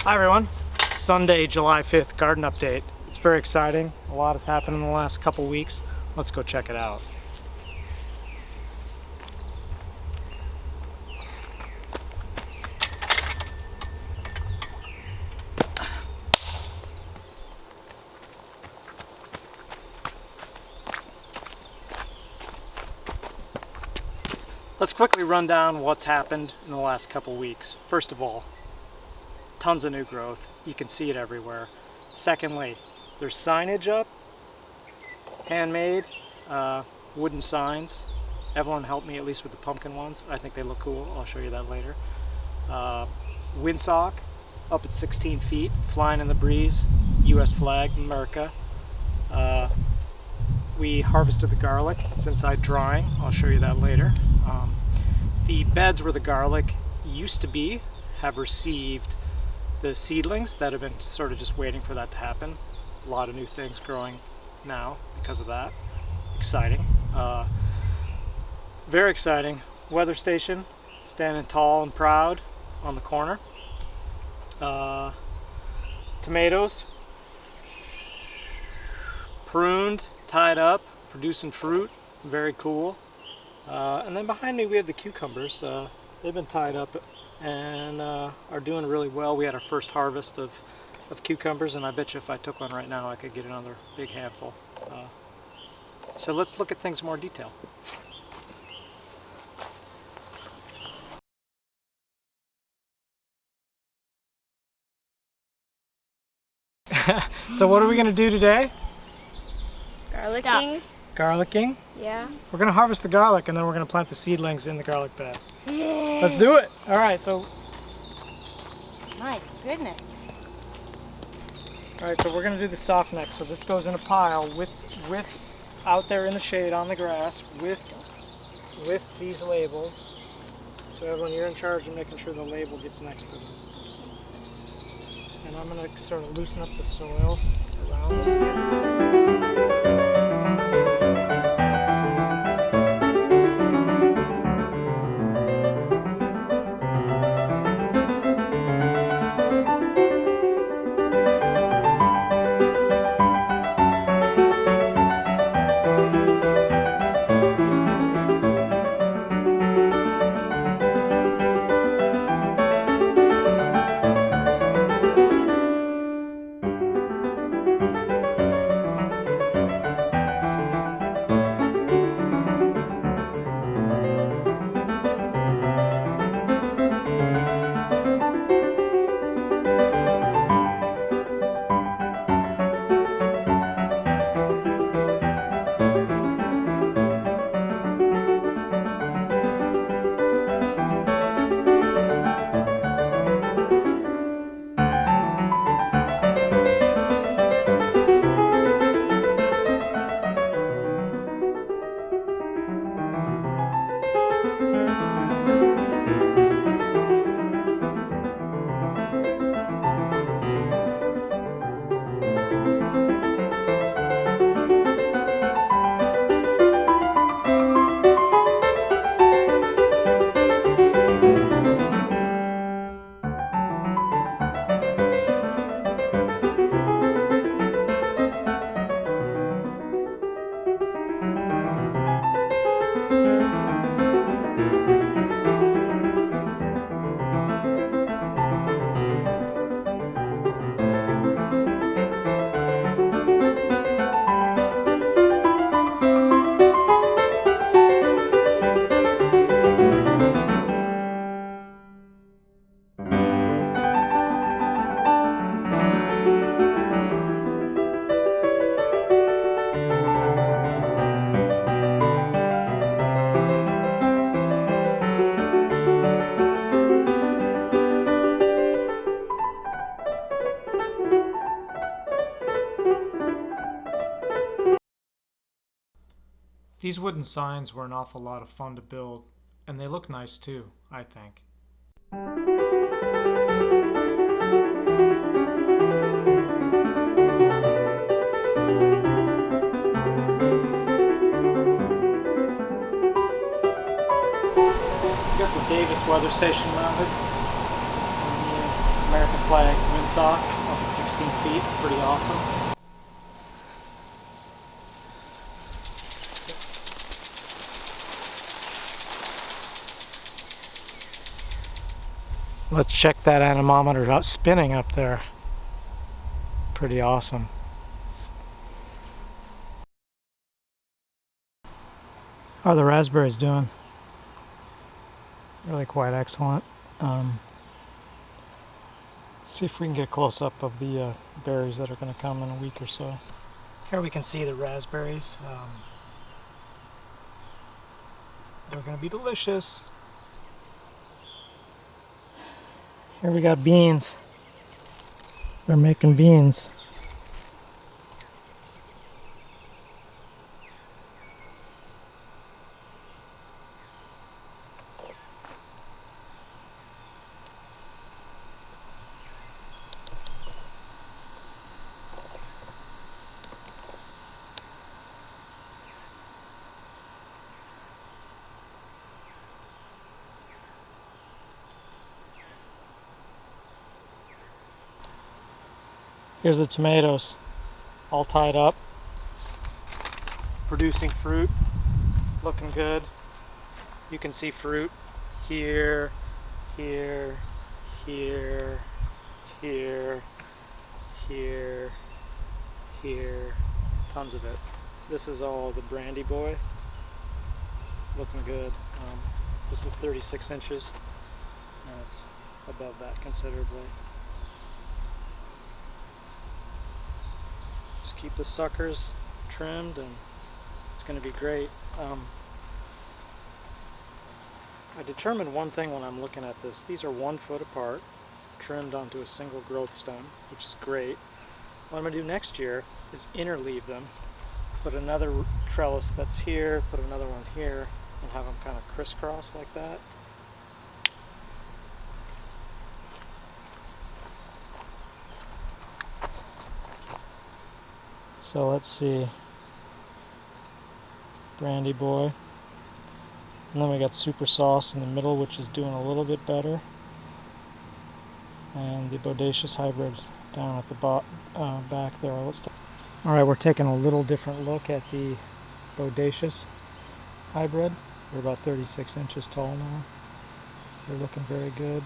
Hi everyone, Sunday, July 5th garden update. It's very exciting. A lot has happened in the last couple weeks. Let's go check it out. Let's quickly run down what's happened in the last couple weeks. First of all, tons of new growth. You can see it everywhere. Secondly, there's signage up, handmade, wooden signs. Evelyn helped me at least with the pumpkin ones. I think they look cool. I'll show you that later. Windsock up at 16 feet, flying in the breeze. US flag, America. We harvested the garlic. It's inside drying. I'll show you that later. The beds where the garlic used to be have received the seedlings that have been sort of just waiting for that to happen. A lot of new things growing now because of that. Exciting. Very exciting. Weather station, standing tall and proud on the corner. Tomatoes, pruned, tied up, producing fruit. Very cool. And then behind me we have the cucumbers. They've been tied up and are doing really well. We had our first harvest of cucumbers, and I bet you if I took one right now I could get another big handful. So let's look at things in more detail. So what are we going to do today? Garlicking? Garlicking? Yeah. We're going to harvest the garlic and then we're going to plant the seedlings in the garlic bed. Let's do it! Alright, so My goodness. Alright, so we're going to do the soft neck. So this goes in a pile with out there in the shade on the grass with these labels. So Evelyn, you're in charge of making sure the label gets next to them. And I'm going to sort of loosen up the soil around them. These wooden signs were an awful lot of fun to build, and they look nice too, I think. Got the Davis weather station mounted. American flag windsock up at 16 feet, pretty awesome. Let's check that anemometer out spinning up there. Pretty awesome. How are the raspberries doing? Really quite excellent. See if we can get a close-up of the berries that are going to come in a week or so. Here we can see the raspberries. They're going to be delicious. Here we got beans. They're making beans. Here's the tomatoes, all tied up, producing fruit, looking good. You can see fruit here, here, here, here, here, here, tons of it. This is all the Brandy Boy, looking good. This is 36 inches, and it's above that considerably. Just keep the suckers trimmed and it's going to be great. I determined one thing when I'm looking at this. These are 1 foot apart, trimmed onto a single growth stem, which is great. What I'm going to do next year is interleave them, put another trellis that's here, put another one here, and have them kind of crisscross like that. So let's see, Brandy Boy, and then we got Super Sauce in the middle, which is doing a little bit better, and the Bodacious Hybrid down at the back there. Alright, we're taking a little different look at the Bodacious Hybrid. They're about 36 inches tall now. They're looking very good.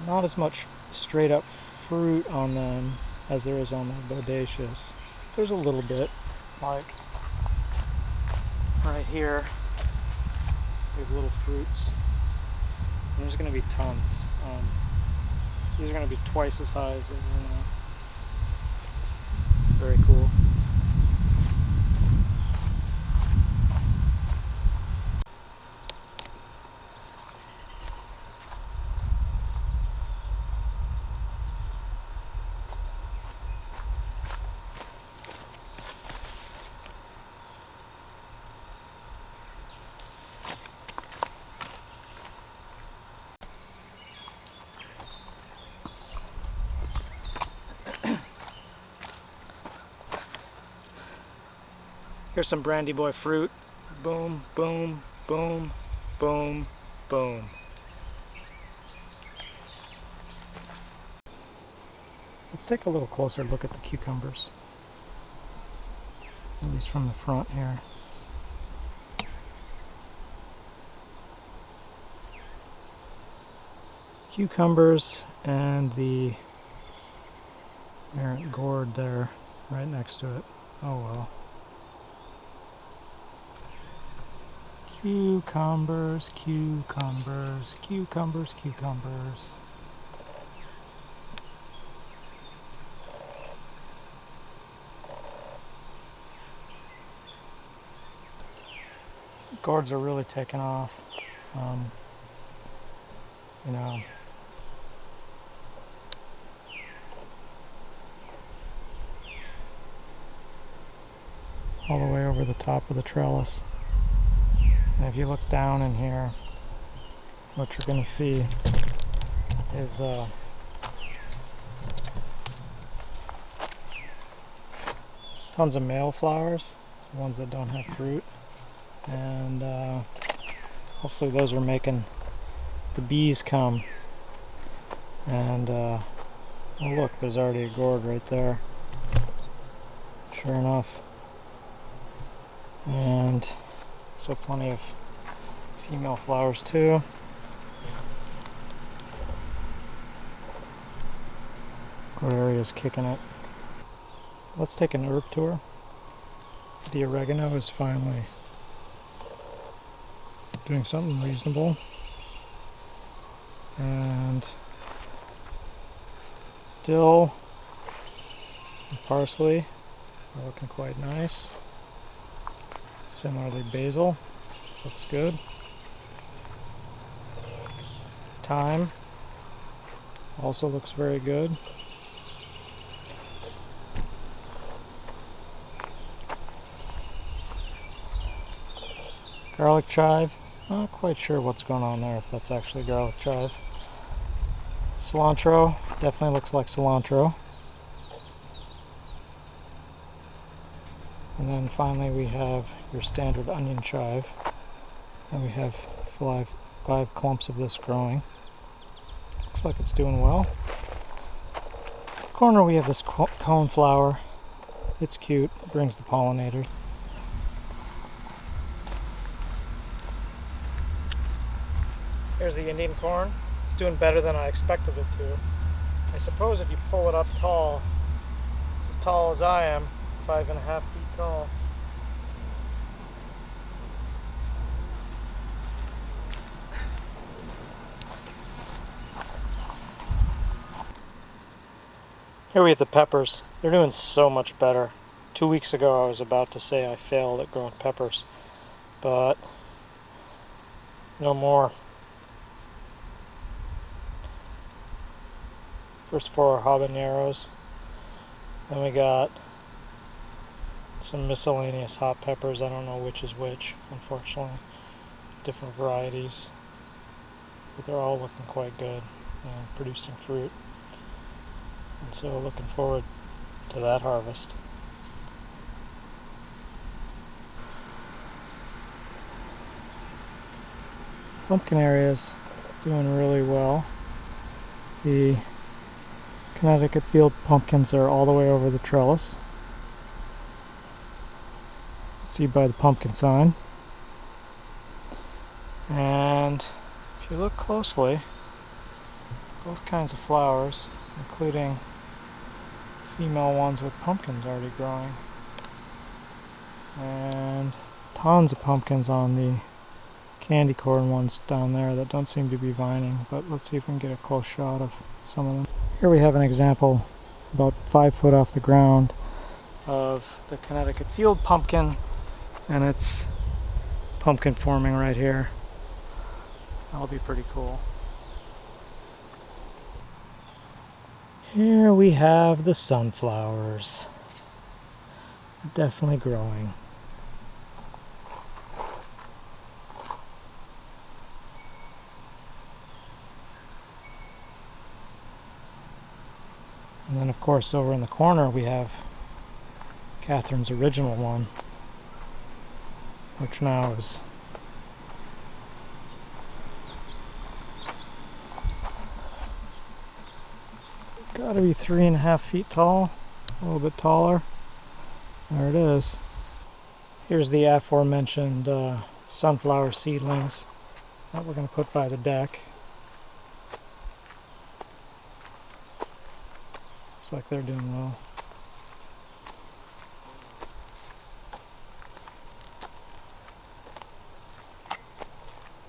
Not as much straight up fruit on them as there is on the Bodacious. There's a little bit, like right here, we have little fruits. And there's going to be tons. These are going to be twice as high as they were now. Very cool. Here's some Brandy Boy fruit. Boom, boom, boom, boom, boom. Let's take a little closer look at the cucumbers. At least from the front here. Cucumbers and the errant gourd there, right next to it. Oh well. Cucumbers, cucumbers, cucumbers, cucumbers. Gourds are really taking off. You know, all the way over the top of the trellis. And if you look down in here, what you're going to see is tons of male flowers, ones that don't have fruit, and hopefully those are making the bees come. And oh look, there's already a gourd right there. Sure enough. And so plenty of female flowers too. Gloria's kicking it. Let's take an herb tour. The oregano is finally doing something reasonable. And dill and parsley are looking quite nice. Similarly, basil looks good. Thyme also looks very good. Garlic chive, not quite sure what's going on there, if that's actually garlic chive. Cilantro, definitely looks like cilantro. And then finally we have your standard onion chive. And we have five clumps of this growing. Looks like it's doing well. Corner we have this cone flower. It's cute, brings the pollinators. Here's the Indian corn. It's doing better than I expected it to. I suppose if you pull it up tall, it's as tall as I am, 5.5 feet tall. Here we have the peppers. They're doing so much better. 2 weeks ago I was about to say I failed at growing peppers, but no more. First 4 habaneros, then we got some miscellaneous hot peppers. I don't know which is which, unfortunately. Different varieties, but they're all looking quite good and producing fruit. And so looking forward to that harvest. Pumpkin area's doing really well. The Connecticut field pumpkins are all the way over the trellis. See by the pumpkin sign. And if you look closely, both kinds of flowers, including female ones with pumpkins already growing. And tons of pumpkins on the candy corn ones down there that don't seem to be vining, but let's see if we can get a close shot of some of them. Here we have an example about 5 foot off the ground of the Connecticut field pumpkin, and it's pumpkin forming right here. That'll be pretty cool. Here we have the sunflowers. Definitely growing. And then of course over in the corner we have Catherine's original one, which now is gotta be 3.5 feet tall, a little bit taller. There it is. Here's the aforementioned sunflower seedlings that we're going to put by the deck. Looks like they're doing well.